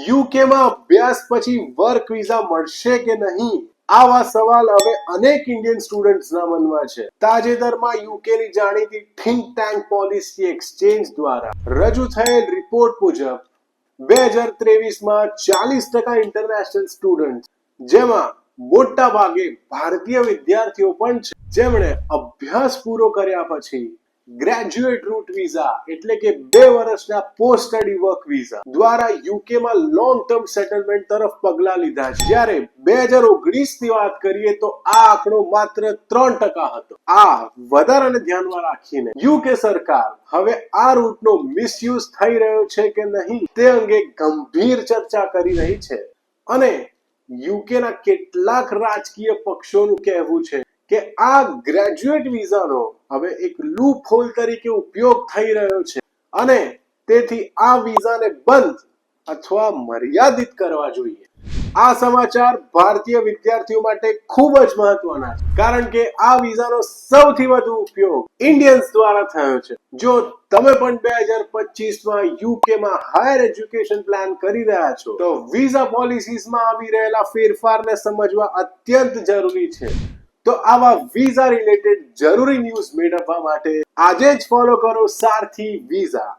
યુકેમાં અભ્યાસ પછી work visa મળશે કે નહીં? આવા સવાલ હવે અનેક ઇન્ડિયન સ્ટુડન્ટ્સના મનમાં છે. તાજેતરમાં યુકેની જાણીતી થિંક ટેન્ક પોલિસી એક્સચેન્જ દ્વારા રજૂ થયેલ રિપોર્ટ મુજબ 2023માં 40% ઇન્ટરનેશનલ સ્ટુડન્ટ, જેમાં મોટા ભાગે ભારતીય વિદ્યાર્થીઓ પણ છે, જેમણે અભ્યાસ પૂરો કર્યા પછી ગ્રેજ્યુએટ રૂટ વિઝા એટલે કે 2 વર્ષના પોસ્ટ સ્ટડી વર્ક વિઝા દ્વારા યુકેમાં લોંગ ટર્મ સેટલમેન્ટ તરફ પગલા લીધા છે. જ્યારે 2019ની વાત કરીએ તો આ આંકડો માત્ર 3% હતો. આ વધારાને ધ્યાનમાં રાખીને યુકે સરકાર હવે આ રૂટનો મિસયુઝ થઈ રહ્યો છે કે નહીં તે અંગે ગંભીર ચર્ચા કરી રહી છે. અને યુકેના કેટલાક રાજકીય પક્ષોનું કહેવું છે કે આ ગ્રેજ્યુએટ વિઝાનો હવે એક લૂપ હોલ તરીકે ઉપયોગ થઈ રહ્યો છે અને તેથી આ વિઝાને બંધ અથવા મર્યાદિત કરવા જોઈએ. આ સમાચાર ભારતીય વિદ્યાર્થીઓ માટે ખૂબ જ મહત્વના છે, કારણ કે આ વિઝાનો સૌથી વધુ ઉપયોગ ઇન્ડિયન્સ દ્વારા થયો છે. જો તમે પણ 2025માં યુકેમાં હાયર એજ્યુકેશન પ્લાન કરી રહ્યા છો તો વિઝા પોલિસીઝમાં આવી રહેલા ફેરફારને સમજવા અત્યંત જરૂરી છે. તો આવા વિઝા રિલેટેડ જરૂરી ન્યૂઝ મેળવવા માટે આજે જ ફોલો કરો સારથી વિઝા.